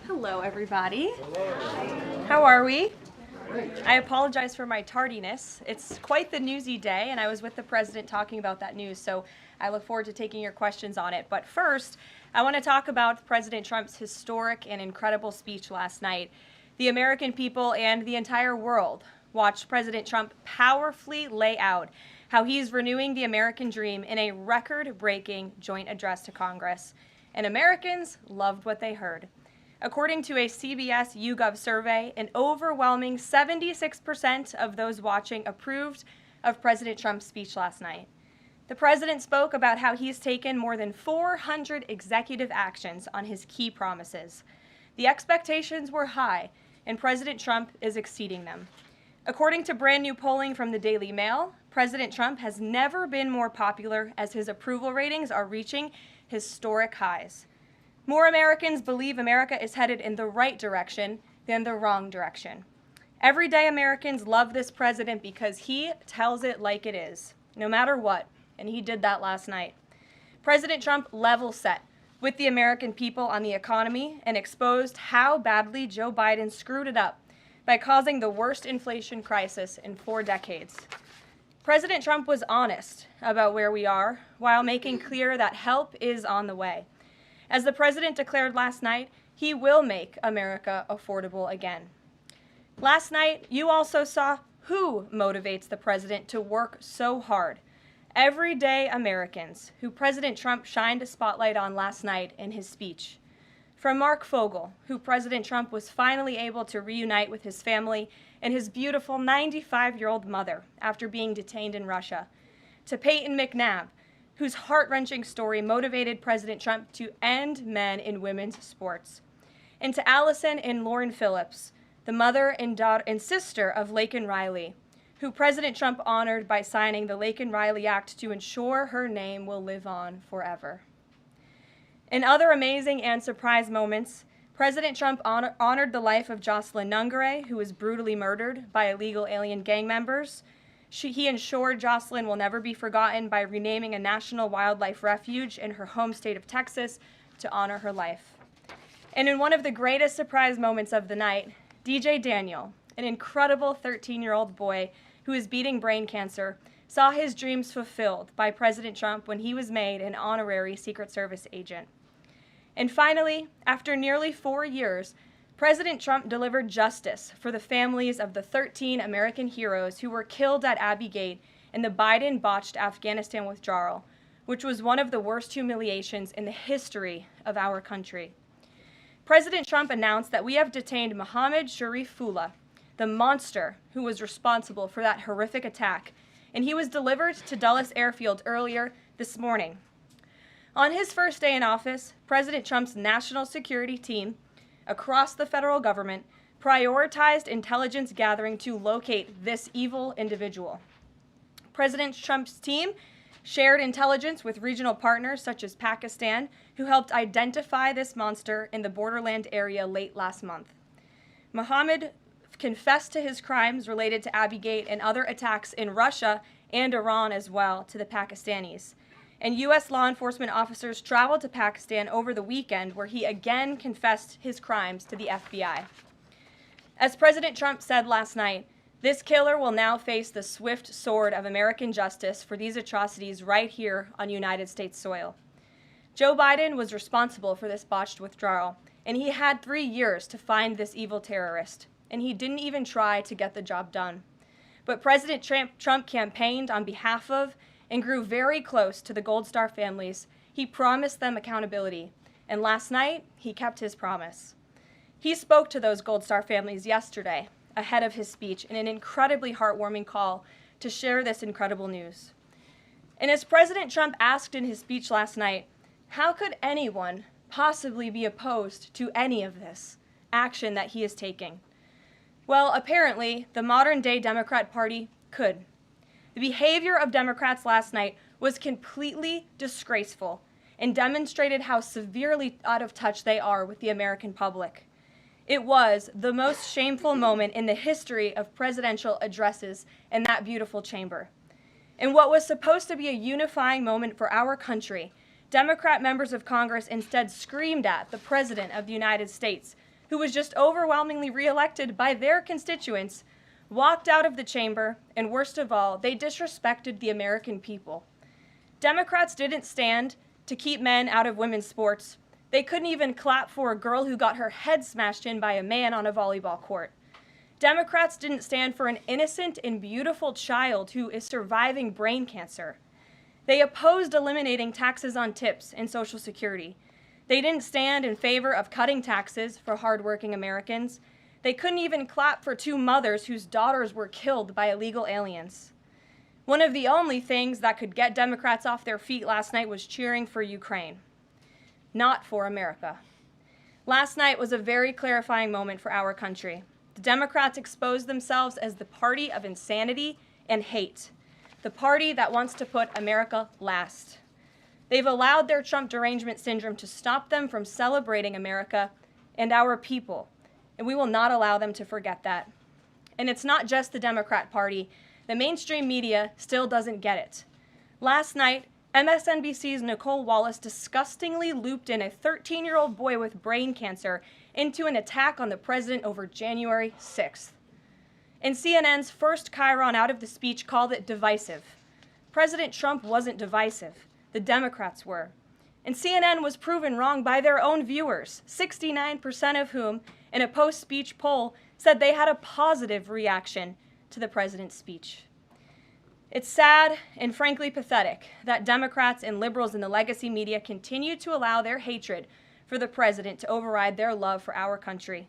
Hello, everybody. Hello. How are we? Great. I apologize for my tardiness. It's quite the newsy day, and I was with the president talking about that news, so I look forward to taking your questions on it. But first, I want to talk about President Trump's historic and incredible speech last night. The American people and the entire world watched President Trump powerfully lay out how he's renewing the American dream in a record-breaking joint address to Congress. And Americans loved what they heard. According to a CBS YouGov survey, an overwhelming 76% of those watching approved of President Trump's speech last night. The president spoke about how he's taken more than 400 executive actions on his key promises. The expectations were high, and President Trump is exceeding them. According to brand new polling from the Daily Mail, President Trump has never been more popular as his approval ratings are reaching historic highs. More Americans believe America is headed in the right direction than the wrong direction. Everyday Americans love this president because he tells it like it is, no matter what, and he did that last night. President Trump level set with the American people on the economy and exposed how badly Joe Biden screwed it up by causing the worst inflation crisis in 4 decades. President Trump was honest about where we are while making clear that help is on the way. As the president declared last night, he will make America affordable again. Last night, you also saw who motivates the president to work so hard. Everyday Americans, who President Trump shined a spotlight on last night in his speech. From Mark Fogel, who President Trump was finally able to reunite with his family and his beautiful 95-year-old mother after being detained in Russia, to Peyton McNabb, whose heart-wrenching story motivated President Trump to end men in women's sports, and to Allison and Lauren Phillips, the mother and sister of Laken Riley, who President Trump honored by signing the Laken Riley Act to ensure her name will live on forever. In other amazing and surprise moments, President Trump honored the life of Jocelyn Nungare, who was brutally murdered by illegal alien gang members. He ensured Jocelyn will never be forgotten by renaming a national wildlife refuge in her home state of Texas to honor her life. And in one of the greatest surprise moments of the night, DJ Daniel, an incredible 13-year-old boy who is beating brain cancer, saw his dreams fulfilled by President Trump when he was made an honorary Secret Service agent. And finally, after nearly 4 years, President Trump delivered justice for the families of the 13 American heroes who were killed at Abbey Gate in the Biden-botched Afghanistan withdrawal, which was one of the worst humiliations in the history of our country. President Trump announced that we have detained Mohammed Sharifullah, the monster who was responsible for that horrific attack, and he was delivered to Dulles Airfield earlier this morning. On his first day in office, President Trump's national security team across the federal government prioritized intelligence gathering to locate this evil individual. President Trump's team shared intelligence with regional partners such as Pakistan, who helped identify this monster in the borderland area late last month. Mohammed confessed to his crimes related to Abbey Gate and other attacks in Russia and Iran as well to the Pakistanis. And U.S. law enforcement officers traveled to Pakistan over the weekend, where he again confessed his crimes to the FBI. As President Trump said last night, this killer will now face the swift sword of American justice for these atrocities right here on United States soil. Joe Biden was responsible for this botched withdrawal, and he had 3 years to find this evil terrorist, and he didn't even try to get the job done. But President Trump campaigned on behalf of and grew very close to the Gold Star families. He promised them accountability, and last night, he kept his promise. He spoke to those Gold Star families yesterday, ahead of his speech, in an incredibly heartwarming call to share this incredible news. And as President Trump asked in his speech last night, how could anyone possibly be opposed to any of this action that he is taking? Well, apparently, the modern-day Democrat Party could. The behavior of Democrats last night was completely disgraceful and demonstrated how severely out of touch they are with the American public. It was the most shameful moment in the history of presidential addresses in that beautiful chamber. In what was supposed to be a unifying moment for our country, Democrat members of Congress instead screamed at the President of the United States, who was just overwhelmingly reelected by their constituents, walked out of the chamber, and worst of all, they disrespected the American people. Democrats didn't stand to keep men out of women's sports. They couldn't even clap for a girl who got her head smashed in by a man on a volleyball court. Democrats didn't stand for an innocent and beautiful child who is surviving brain cancer. They opposed eliminating taxes on tips and Social Security. They didn't stand in favor of cutting taxes for hardworking Americans. They couldn't even clap for two mothers whose daughters were killed by illegal aliens. One of the only things that could get Democrats off their feet last night was cheering for Ukraine, not for America. Last night was a very clarifying moment for our country. The Democrats exposed themselves as the party of insanity and hate, the party that wants to put America last. They've allowed their Trump derangement syndrome to stop them from celebrating America and our people, and we will not allow them to forget that. And it's not just the Democrat Party. The mainstream media still doesn't get it. Last night, MSNBC's Nicole Wallace disgustingly looped in a 13-year-old boy with brain cancer into an attack on the president over January 6th. And CNN's first chyron out of the speech called it divisive. President Trump wasn't divisive. The Democrats were. And CNN was proven wrong by their own viewers, 69% of whom, in a post-speech poll, said they had a positive reaction to the president's speech. It's sad and frankly pathetic that Democrats and liberals in the legacy media continue to allow their hatred for the president to override their love for our country.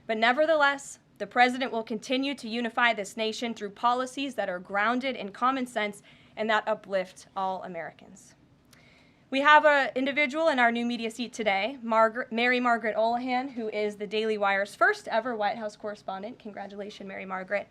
But nevertheless, the president will continue to unify this nation through policies that are grounded in common sense and that uplift all Americans. We have an individual in our new media seat today, Mary Margaret Olahan, who is the Daily Wire's first ever White House correspondent. Congratulations, Mary Margaret.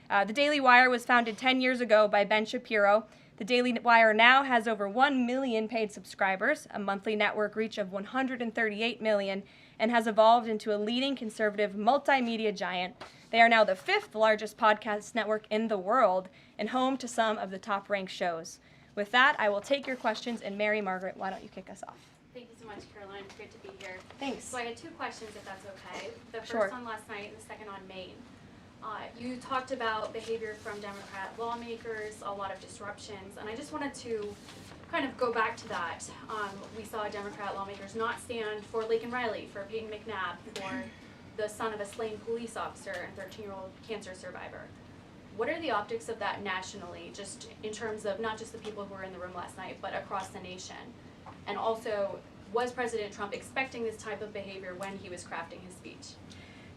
The Daily Wire was founded 10 years ago by Ben Shapiro. The Daily Wire now has over 1 million paid subscribers, a monthly network reach of 138 million, and has evolved into a leading conservative multimedia giant. They are now the 5th largest podcast network in the world and home to some of the top-ranked shows. With that, I will take your questions, and Mary Margaret, why don't you kick us off? Thank you so much, Caroline. It's great to be here. Thanks. So I had 2 questions, if that's okay. The first Sure. on last night and the second on Maine. You talked about behavior from Democrat lawmakers, a lot of disruptions, and I just wanted to kind of go back to that. We saw Democrat lawmakers not stand for Laken Riley, for Peyton McNabb, for the son of a slain police officer and 13-year-old cancer survivor. What are the optics of that nationally, just in terms of not just the people who were in the room last night, but across the nation? And also, was President Trump expecting this type of behavior when he was crafting his speech?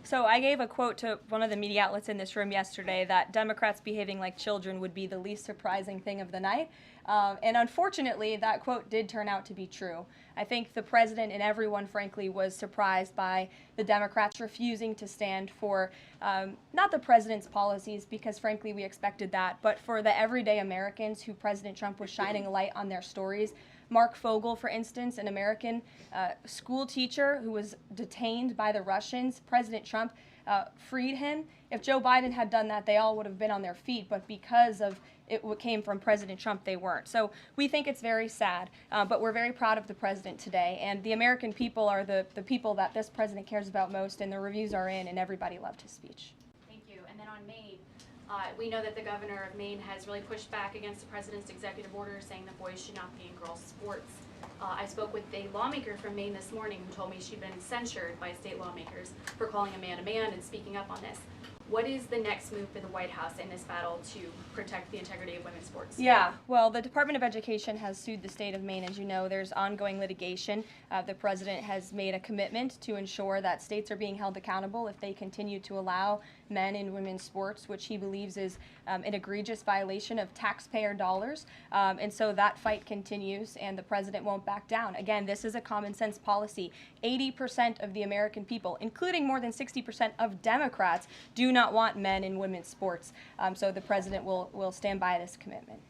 So I gave a quote to one of the media outlets in this room yesterday that Democrats behaving like children would be the least surprising thing of the night. And unfortunately, that quote did turn out to be true. I think the president and everyone, frankly, was surprised by the Democrats refusing to stand for not the president's policies, because frankly we expected that, but for the everyday Americans who President Trump was shining a light on their stories. Mark Fogel, for instance, an American school teacher who was detained by the Russians. President Trump freed him. If Joe Biden had done that, they all would have been on their feet, but because of it came from President Trump, they weren't. So we think it's very sad, but we're very proud of the president today, and the American people are the people that this president cares about most, and the reviews are in, and everybody loved his speech. Thank you. And then on Maine, we know that the governor of Maine has really pushed back against the president's executive order saying that boys should not be in girls' sports. I spoke with a lawmaker from Maine this morning who told me she'd been censured by state lawmakers for calling a man and speaking up on this. What is the next move for the White House in this battle to protect the integrity of women's sports? Yeah, well, the Department of Education has sued the state of Maine. As you know, there's ongoing litigation. The president has made a commitment to ensure that states are being held accountable if they continue to allow men in women's sports, which he believes is an egregious violation of taxpayer dollars. And so that fight continues, and the president won't back down. Again, this is a common sense policy. 80% of the American people, including more than 60% of Democrats, do not want men in women's sports. So the president will stand by this commitment.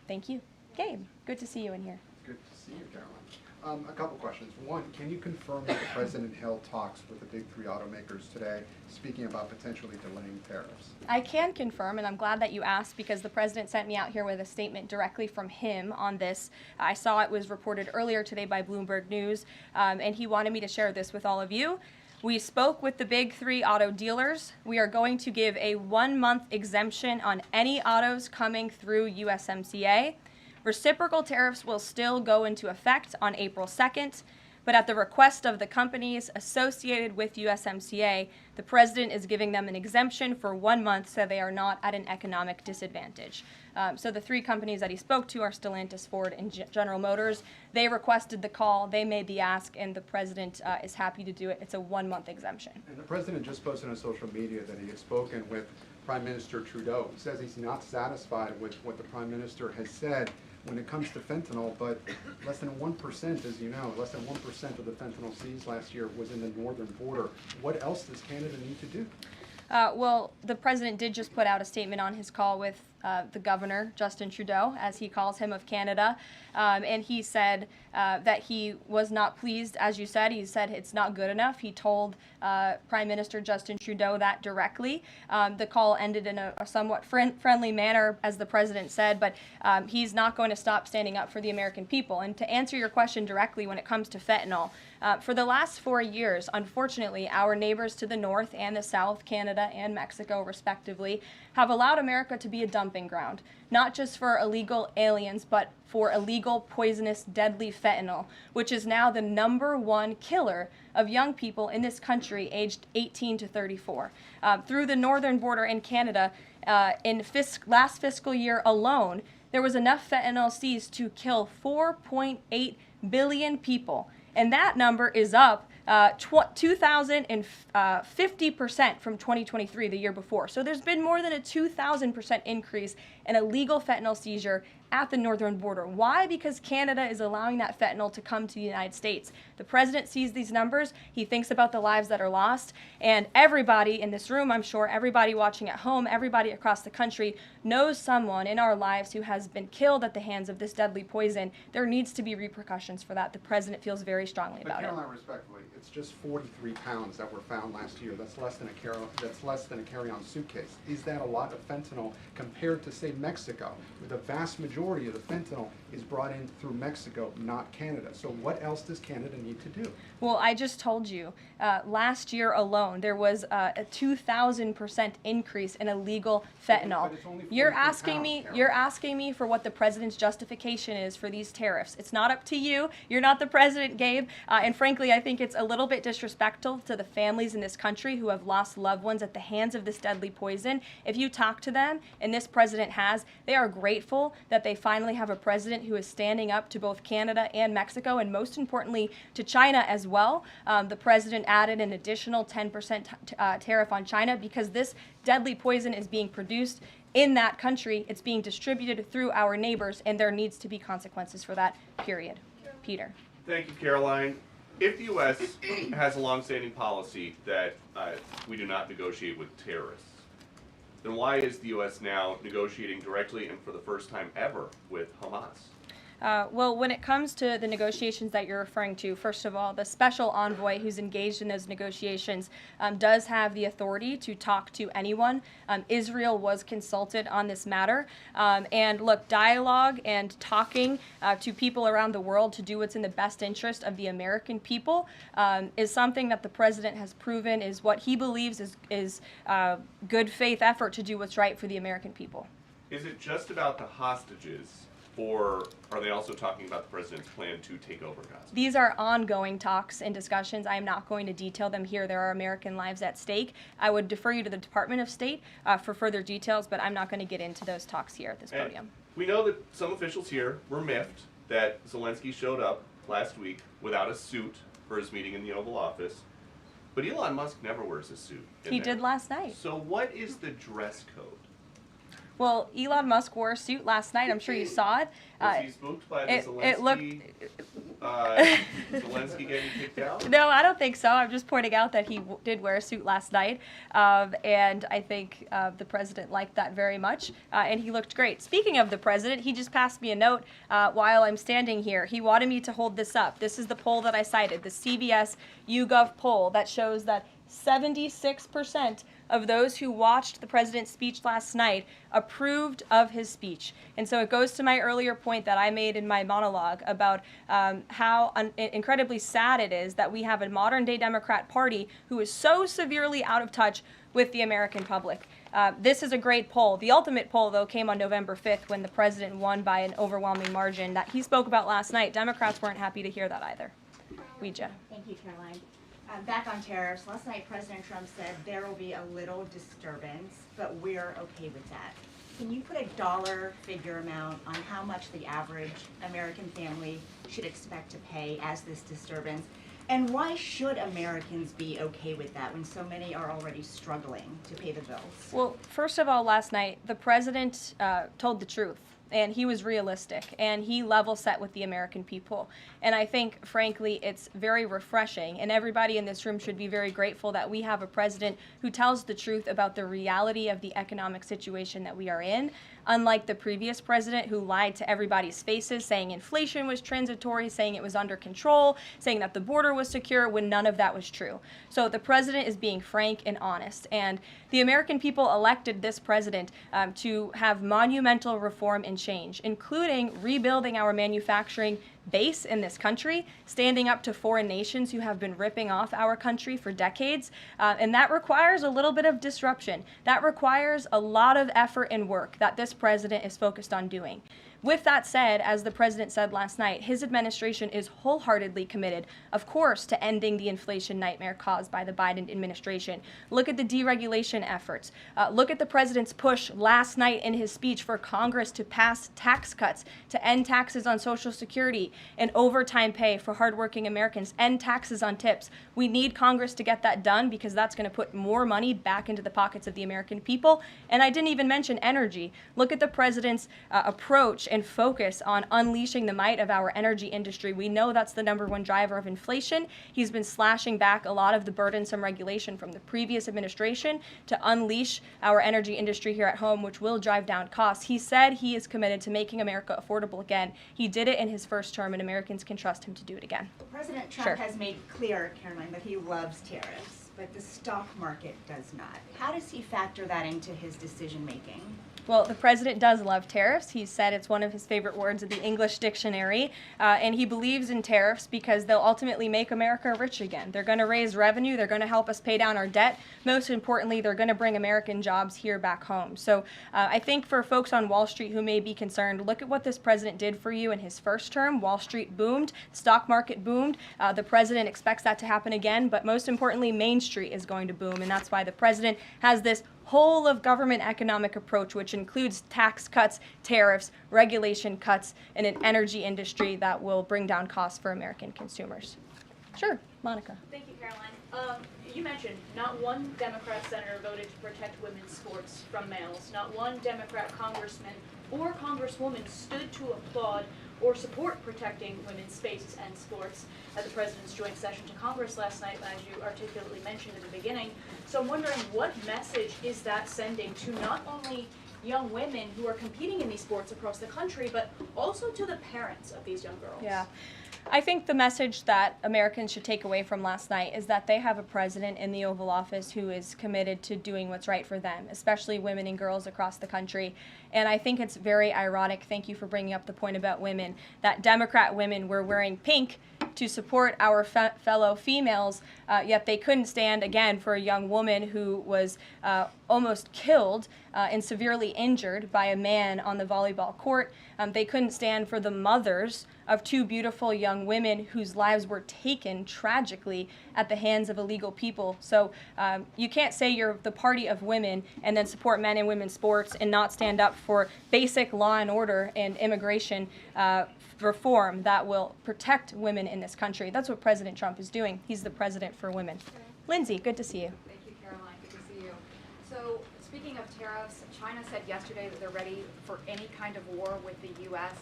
Thank you. Gabe, good to see you in here. Good to see you, Caroline. A couple questions. One, can you confirm that the president held talks with the big 3 automakers today, speaking about potentially delaying tariffs? I can confirm, and I'm glad that you asked, because the president sent me out here with a statement directly from him on this. I saw it was reported earlier today by Bloomberg News, and he wanted me to share this with all of you. We spoke with the big 3 auto dealers. We are going to give a 1-month exemption on any autos coming through USMCA. Reciprocal tariffs will still go into effect on April 2nd, but at the request of the companies associated with USMCA, the president is giving them an exemption for 1 month so they are not at an economic disadvantage. So the 3 companies that he spoke to are Stellantis, Ford, and General Motors. They requested the call, they made the ask, and the president is happy to do it. It's a 1-month exemption. And the president just posted on social media that he had spoken with Prime Minister Trudeau. He says he's not satisfied with what the Prime Minister has said when it comes to fentanyl, but less than 1%, as you know, less than 1% of the fentanyl seized last year was in the northern border. What else does Canada need to do? Well, the president did just put out a statement on his call with the governor, Justin Trudeau, as he calls him, of Canada. And he said that he was not pleased, as you said. He said it's not good enough. He told Prime Minister Justin Trudeau that directly. The call ended in a somewhat friendly manner, as the president said, but he's not going to stop standing up for the American people. And to answer your question directly when it comes to fentanyl, for the last 4 years, unfortunately, our neighbors to the north and the south, Canada and Mexico respectively, have allowed America to be a dumping ground, not just for illegal aliens, but for illegal, poisonous, deadly fentanyl, which is now the #1 killer of young people in this country aged 18 to 34. Through the northern border in Canada, in last fiscal year alone, there was enough fentanyl seized to kill 4.8 billion people. And that number is up 2,050% from 2023, the year before. So there's been more than a 2,000% increase in illegal fentanyl seizure at the northern border. Why? Because Canada is allowing that fentanyl to come to the United States. The president sees these numbers. He thinks about the lives that are lost. And everybody in this room, I'm sure, everybody watching at home, everybody across the country knows someone in our lives who has been killed at the hands of this deadly poison. There needs to be repercussions for that. The president feels very strongly But about it. Caroline, respectfully, it's just 43 pounds that were found last year. That's less than a carry-on suitcase. Is that a lot of fentanyl compared to, say, Mexico, where the vast majority of the fentanyl is brought in through Mexico, not Canada? So what else does Canada need to do? Well, I just told you, last year alone, there was a 2,000% increase in illegal fentanyl. But it's only You're 43 asking pounds, me, Carol. you're asking me for what the president's justification is for these tariffs. It's not up to you. You're not the president, Gabe. And frankly, I think it's a little bit disrespectful to the families in this country who have lost loved ones at the hands of this deadly poison. If you talk to them, and this president has, they are grateful that they finally have a president who is standing up to both Canada and Mexico, and most importantly, to China as well. The president added an additional 10% tariff on China because this deadly poison is being produced in that country. It's being distributed through our neighbors, and there needs to be consequences for that, period. Peter. Thank you, Caroline. If the U.S. has a longstanding policy that we do not negotiate with terrorists, then why is the U.S. now negotiating directly and for the first time ever with Hamas? Well, when it comes to the negotiations that you're referring to, first of all, the special envoy who's engaged in those negotiations does have the authority to talk to anyone. Israel was consulted on this matter. And look, dialogue and talking to people around the world to do what's in the best interest of the American people is something that the president has proven is what he believes is good faith effort to do what's right for the American people. Is it just about the hostages, or are they also talking about the president's plan to take over Gaza? These are ongoing talks and discussions. I am not going to detail them here. There are American lives at stake. I would defer you to the Department of State for further details, but I'm not going to get into those talks here at this And podium. we know that some officials here were miffed that Zelensky showed up last week without a suit for his meeting in the Oval Office. But Elon Musk never wears a suit. He did last night. So what is the dress code? Well, Elon Musk wore a suit last night. I'm sure you saw it. Was he spooked by the Zelensky getting kicked out? No, I don't think so. I'm just pointing out that he did wear a suit last night, and I think the president liked that very much, and he looked great. Speaking of the president, he just passed me a note while I'm standing here. He wanted me to hold this up. This is the poll that I cited, the CBS YouGov poll that shows that 76% of those who watched the president's speech last night approved of his speech. And so it goes to my earlier point that I made in my monologue about how incredibly sad it is that we have a modern-day Democrat Party who is so severely out of touch with the American public. This is a great poll. The ultimate poll, though, came on November 5th when the president won by an overwhelming margin that he spoke about last night. Democrats weren't happy to hear that either. Ouija. Thank you, Caroline. Back on tariffs, last night President Trump said there will be a little disturbance, but we're okay with that. Can you put a dollar figure amount on how much the average American family should expect to pay as this disturbance? And why should Americans be okay with that when so many are already struggling to pay the bills? Well, first of all, last night, the president told the truth. And he was realistic, and he level set with the American people. And I think, frankly, it's very refreshing, and everybody in this room should be very grateful that we have a president who tells the truth about the reality of the economic situation that we are in, unlike the previous president who lied to everybody's faces, saying inflation was transitory, saying it was under control, saying that the border was secure, when none of that was true. So the president is being frank and honest, and the American people elected this president to have monumental reform and change, including rebuilding our manufacturing base in this country, standing up to foreign nations who have been ripping off our country for decades, and that requires a little bit of disruption. That requires a lot of effort and work that this president is focused on doing. With that said, as the president said last night, his administration is wholeheartedly committed, of course, to ending the inflation nightmare caused by the Biden administration. Look at the deregulation efforts. Look at the president's push last night in his speech for Congress to pass tax cuts, to end taxes on Social Security and overtime pay for hardworking Americans, end taxes on tips. We need Congress to get that done because that's going to put more money back into the pockets of the American people. And I didn't even mention energy. Look at the president's approach and focus on unleashing the might of our energy industry. We know that's the #1 driver of inflation. He's been slashing back a lot of the burdensome regulation from the previous administration to unleash our energy industry here at home, which will drive down costs. He said he is committed to making America affordable again. He did it in his first term, and Americans can trust him to do it again. President Trump has made clear, Caroline, that he loves tariffs, but the stock market does not. How does he factor that into his decision making? Well, the president does love tariffs. He said it's one of his favorite words in the English dictionary, and he believes in tariffs because they'll ultimately make America rich again. They're going to raise revenue. They're going to help us pay down our debt. Most importantly, they're going to bring American jobs here back home. So I think for folks on Wall Street who may be concerned, look at what this president did for you in his first term. Wall Street boomed. Stock market boomed. The president expects that to happen again, but most importantly, Main Street is going to boom, and that's why the president has this whole of government economic approach, which includes tax cuts, tariffs, regulation cuts, and an energy industry that will bring down costs for American consumers. Sure, Monica. Thank you, Caroline. You mentioned not one Democrat senator voted to protect women's sports from males. Not one Democrat congressman or congresswoman stood to applaud or support protecting women's spaces and sports at the president's joint session to Congress last night, as you articulately mentioned at the beginning. So I'm wondering, what message is that sending to not only young women who are competing in these sports across the country, but also to the parents of these young girls? Yeah. I think the message that Americans should take away from last night is that they have a president in the Oval Office who is committed to doing what's right for them, especially women and girls across the country. And I think it's very ironic, thank you for bringing up the point about women, that Democrat women were wearing pink to support our fellow females, yet they couldn't stand, again, for a young woman who was almost killed and severely injured by a man on the volleyball court. They couldn't stand for the mothers of 2 beautiful young women whose lives were taken tragically at the hands of illegal people. So you can't say you're the party of women and then support men and women's sports and not stand up for basic law and order and immigration reform that will protect women in this country. That's what President Trump is doing. He's the president for women. Lindsay, good to see you. Thank you, Caroline. Good to see you. So, speaking of tariffs, China said yesterday that they're ready for any kind of war with the U.S.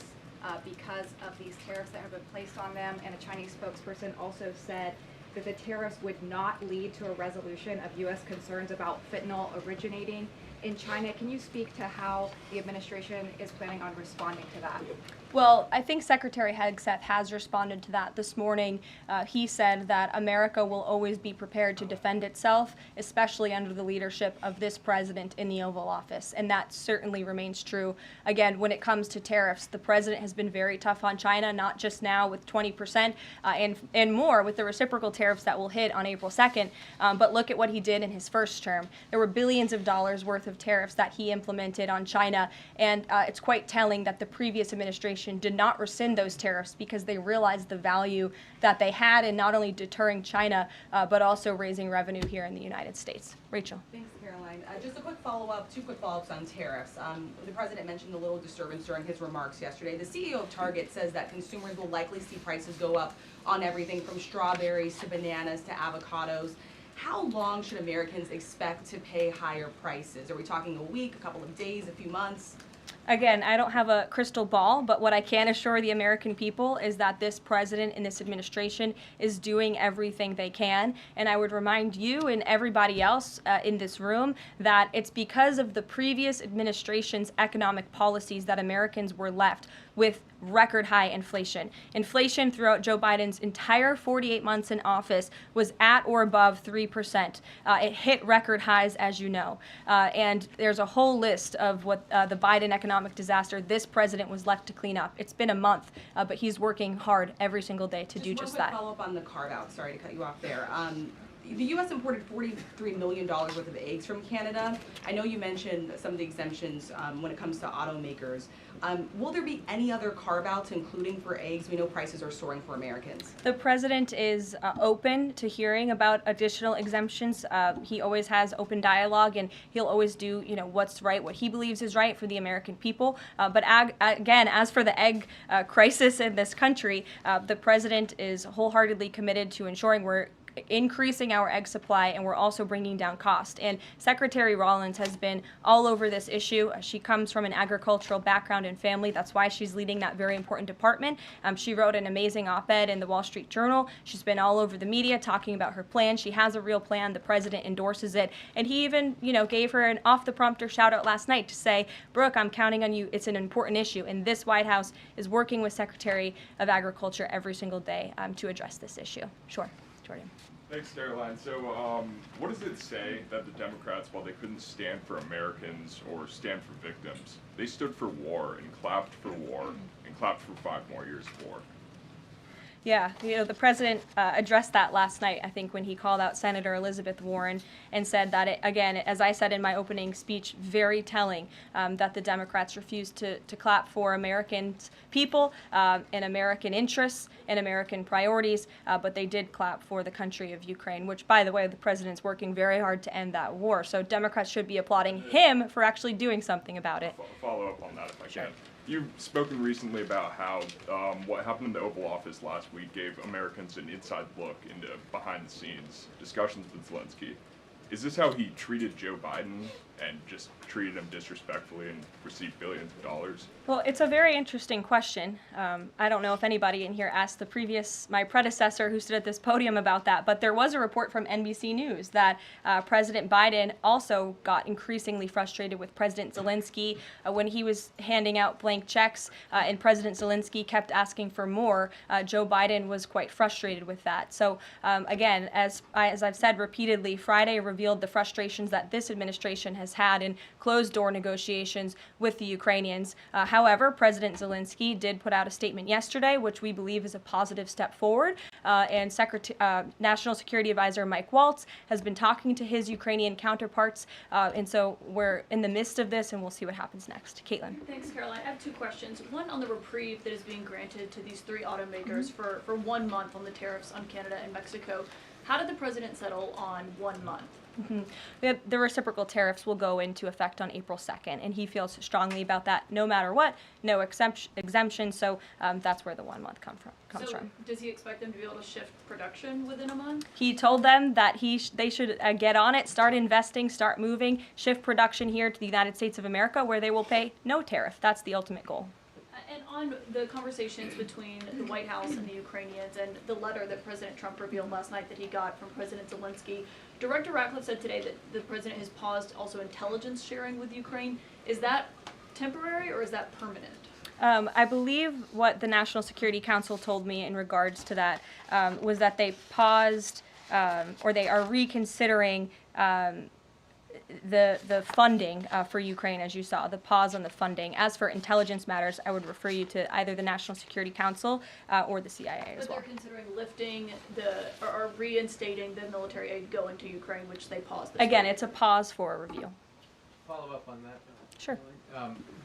Because of these tariffs that have been placed on them. And a Chinese spokesperson also said that the tariffs would not lead to a resolution of U.S. concerns about fentanyl originating in China. Can you speak to how the administration is planning on responding to that? Well, I think Secretary Hegseth has responded to that this morning. He said that America will always be prepared to defend itself, especially under the leadership of this president in the Oval Office, and that certainly remains true. Again, when it comes to tariffs, the president has been very tough on China, not just now with 20% and more with the reciprocal tariffs that will hit on April 2nd, but look at what he did in his first term. There were billions of dollars worth of tariffs that he implemented on China, and it's quite telling that the previous administration did not rescind those tariffs because they realized the value that they had in not only deterring China, but also raising revenue here in the United States. Rachel. Thanks, Caroline. Just a quick follow-up, two quick follow-ups on tariffs. The president mentioned a little disturbance during his remarks yesterday. The CEO of Target says that consumers will likely see prices go up on everything from strawberries to bananas to avocados. How long should Americans expect to pay higher prices? Are we talking a week, a couple of days, a few months? Again, I don't have a crystal ball, but what I can assure the American people is that this president and this administration is doing everything they can. And I would remind you and everybody else in this room that it's because of the previous administration's economic policies that Americans were left with record high inflation. Inflation throughout Joe Biden's entire 48 months in office was at or above 3%. It hit record highs, as you know. And there's a whole list of what the Biden economic disaster this president was left to clean up. It's been a month, but he's working hard every single day to do just that. Just one quick follow-up on the carve-out. Sorry to cut you off there. The U.S. imported $43 million worth of eggs from Canada. I know you mentioned some of the exemptions when it comes to automakers. Will there be any other carve-outs, including for eggs? We know prices are soaring for Americans. The president is open to hearing about additional exemptions. He always has open dialogue, and he'll always do, what's right, what he believes is right for the American people. But again, as for the egg crisis in this country, the president is wholeheartedly committed to ensuring we're increasing our egg supply, and we're also bringing down cost. And Secretary Rollins has been all over this issue. She comes from an agricultural background and family. That's why she's leading that very important department. She wrote an amazing op-ed in the Wall Street Journal. She's been all over the media talking about her plan. She has a real plan. The president endorses it. And he even, gave her an off-the-prompter shout-out last night to say, Brooke, I'm counting on you. It's an important issue. And this White House is working with Secretary of Agriculture every single day to address this issue. Sure. Jordan. Thanks, Caroline. So, what does it say that the Democrats, while they couldn't stand for Americans or stand for victims, they stood for war and clapped for war and clapped for 5 more years of war? Yeah, the president addressed that last night, I think, when he called out Senator Elizabeth Warren and said that, again, as I said in my opening speech, very telling that the Democrats refused to clap for American people and American interests and American priorities, but they did clap for the country of Ukraine, which, by the way, the president's working very hard to end that war. So Democrats should be applauding him for actually doing something about it. Follow up on that if I can. You've spoken recently about how what happened in the Oval Office last week gave Americans an inside look into behind-the-scenes discussions with Zelensky. Is this how he treated Joe Biden and just treated him disrespectfully and received billions of dollars? Well, it's a very interesting question. I don't know if anybody in here asked my predecessor who stood at this podium about that, but there was a report from NBC News that President Biden also got increasingly frustrated with President Zelensky when he was handing out blank checks and President Zelensky kept asking for more. Joe Biden was quite frustrated with that. So again, as I've said repeatedly, Friday revealed the frustrations that this administration has had in closed-door negotiations with the Ukrainians. However, President Zelensky did put out a statement yesterday, which we believe is a positive step forward, and National Security Advisor Mike Waltz has been talking to his Ukrainian counterparts, and so we're in the midst of this, and we'll see what happens next. Caitlin. Thanks, Caroline. I have 2 questions. One on the reprieve that is being granted to these 3 automakers for 1 month on the tariffs on Canada and Mexico. How did the president settle on 1 month? The reciprocal tariffs will go into effect on April 2nd, and he feels strongly about that no matter what, no exemption, so that's where the 1 month comes from. Does he expect them to be able to shift production within a month? He told them that they should get on it, start investing, start moving, shift production here to the United States of America, where they will pay no tariff. That's the ultimate goal. And On the conversations between the White House and the Ukrainians and the letter that President Trump revealed last night that he got from President Zelensky, Director Ratcliffe said today that the president has paused also intelligence sharing with Ukraine. Is that temporary or is that permanent? I believe what the National Security Council told me in regards to that was that they paused or they are reconsidering the funding for Ukraine, as you saw, the pause on the funding. As for intelligence matters, I would refer you to either the National Security Council or the CIA as well. But they're considering lifting or reinstating the military aid going to Ukraine, which they paused. Again, it's a pause for a review. Follow up on that. Sure.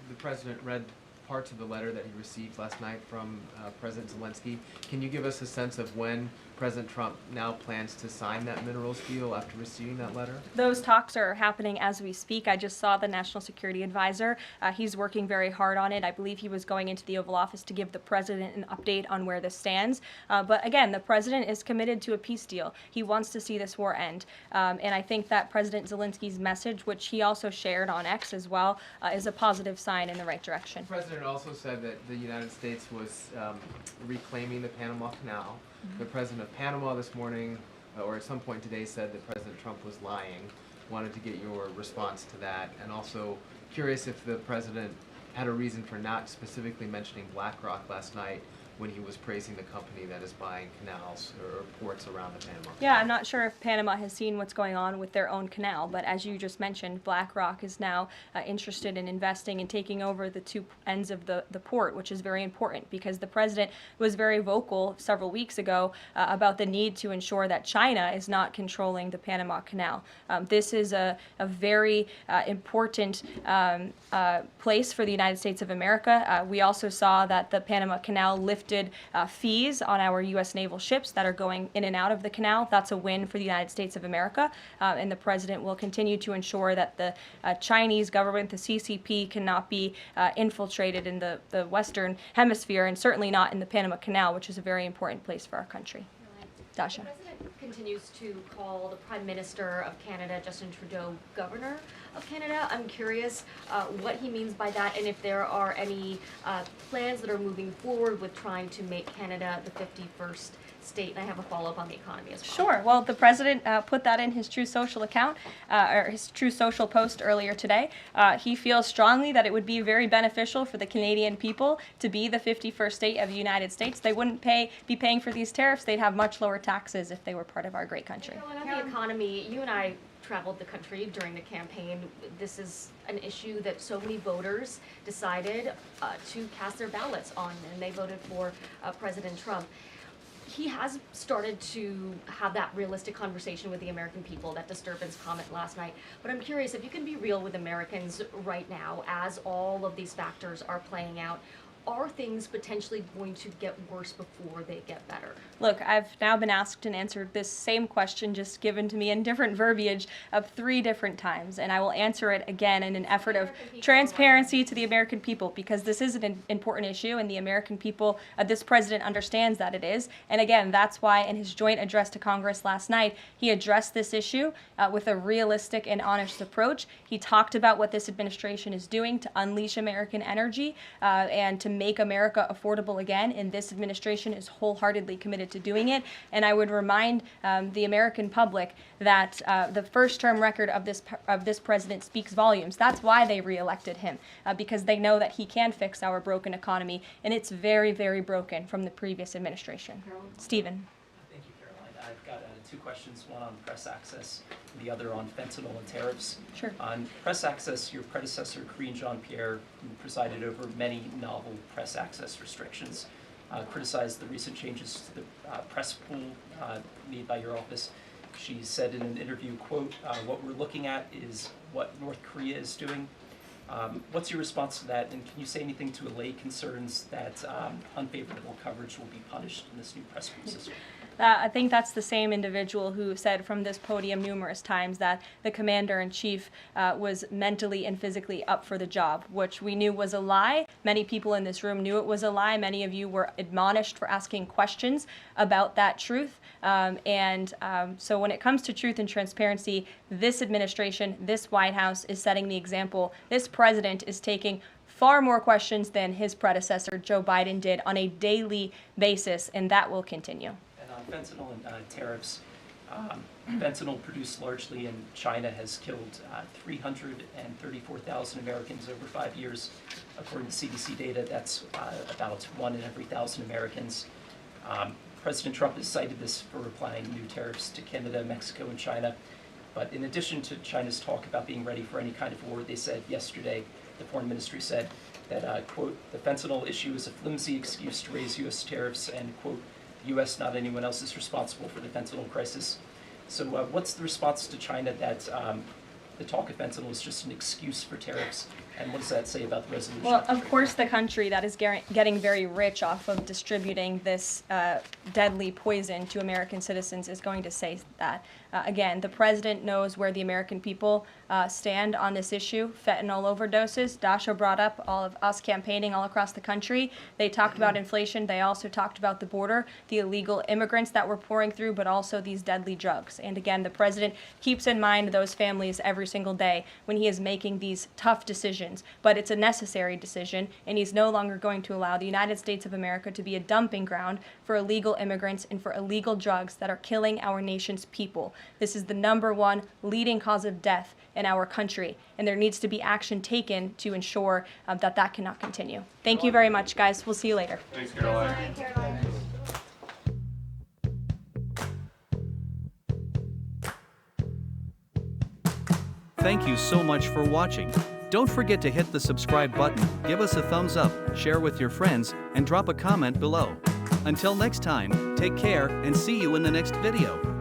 The president read parts of the letter that he received last night from President Zelensky. Can you give us a sense of when President Trump now plans to sign that minerals deal after receiving that letter? Those talks are happening as we speak. I just saw the National Security Advisor. He's working very hard on it. I believe he was going into the Oval Office to give the president an update on where this stands. But again, the president is committed to a peace deal. He wants to see this war end. And I think that President Zelensky's message, which he also shared on X as well, is a positive sign in the right direction. The president also said that the United States was reclaiming the Panama Canal. The president of Panama this morning, or at some point today, said that President Trump was lying. Wanted to get your response to that, and also curious if the president had a reason for not specifically mentioning BlackRock last night when he was praising the company that is buying canals or ports around the Panama Canal. Yeah, I'm not sure if Panama has seen what's going on with their own canal, but as you just mentioned, BlackRock is now interested in investing and taking over the two ends of the port, which is very important because the president was very vocal several weeks ago about the need to ensure that China is not controlling the Panama Canal. This is a very important place for the United States of America. We also saw that the Panama Canal lifted fees on our U.S. naval ships that are going in and out of the canal. That's a win for the United States of America, and the president will continue to ensure that the Chinese government, the CCP, cannot be infiltrated in the Western Hemisphere, and certainly not in the Panama Canal, which is a very important place for our country. Dasha. The president continues to call the Prime Minister of Canada, Justin Trudeau, Governor of Canada. I'm curious what he means by that and if there are any plans that are moving forward with trying to make Canada the 51st state. And I have a follow-up on the economy as well. Sure. Well, the president put that in his True Social account, or his True Social post earlier today. He feels strongly that it would be very beneficial for the Canadian people to be the 51st state of the United States. They wouldn't be paying for these tariffs. They'd have much lower taxes if they were part of our great country. On the economy, you and I traveled the country during the campaign. This is an issue that so many voters decided to cast their ballots on, and they voted for President Trump. He has started to have that realistic conversation with the American people, that disturbance comment last night. But I'm curious if you can be real with Americans right now as all of these factors are playing out. Are things potentially going to get worse before they get better? Look, I've now been asked and answered this same question just given to me in different verbiage of 3 different times, and I will answer it again in an effort of transparency to the American people because this is an important issue and the American people, this president understands that it is. And again, that's why in his joint address to Congress last night, he addressed this issue with a realistic and honest approach. He talked about what this administration is doing to unleash American energy and to make America affordable again, and this administration is wholeheartedly committed to doing it. And I would remind the American public that the first-term record of this president speaks volumes. That's why they reelected him, because they know that he can fix our broken economy, and it's very, very broken from the previous administration. Stephen. Thank you, Caroline. I've got 2 questions, one on press access, the other on fentanyl and tariffs. Sure. On press access, your predecessor, Karine Jean-Pierre, who presided over many novel press access restrictions, criticized the recent changes to the press pool made by your office. She said in an interview, quote, what we're looking at is what North Korea is doing. What's your response to that, and can you say anything to allay concerns that unfavorable coverage will be punished in this new press pool system? I think that's the same individual who said from this podium numerous times that the commander-in-chief was mentally and physically up for the job, which we knew was a lie. Many people in this room knew it was a lie. Many of you were admonished for asking questions about that truth. So when it comes to truth and transparency, this administration, this White House is setting the example. This president is taking far more questions than his predecessor, Joe Biden, did on a daily basis, and that will continue. And on fentanyl and tariffs, fentanyl produced largely in China has killed 334,000 Americans over 5 years. According to CDC data, that's about 1 in every 1,000 Americans. President Trump has cited this for applying new tariffs to Canada, Mexico, and China. But in addition to China's talk about being ready for any kind of war, they said yesterday, the foreign ministry said that, quote, the fentanyl issue is a flimsy excuse to raise U.S. tariffs, and, quote, the U.S., not anyone else, is responsible for the fentanyl crisis. So what's the response to China that the talk of fentanyl is just an excuse for tariffs, and what does that say about the resolution? Well, of course, the country that is getting very rich off of distributing this deadly poison to American citizens is going to say that. Again, the president knows where the American people stand on this issue. Fentanyl overdoses. Dasha brought up all of us campaigning all across the country. They talked about inflation. They also talked about the border, the illegal immigrants that we're pouring through, but also these deadly drugs. And again, the president keeps in mind those families every single day when he is making these tough decisions. But it's a necessary decision, and he's no longer going to allow the United States of America to be a dumping ground for illegal immigrants and for illegal drugs that are killing our nation's people. This is the #1 leading cause of death in our country, and there needs to be action taken to ensure that cannot continue. Thank you very much, guys. We'll see you later. Thanks, Caroline. Thank you so much for watching. Don't forget to hit the subscribe button, give us a thumbs up, share with your friends, and drop a comment below. Until next time, take care and see you in the next video.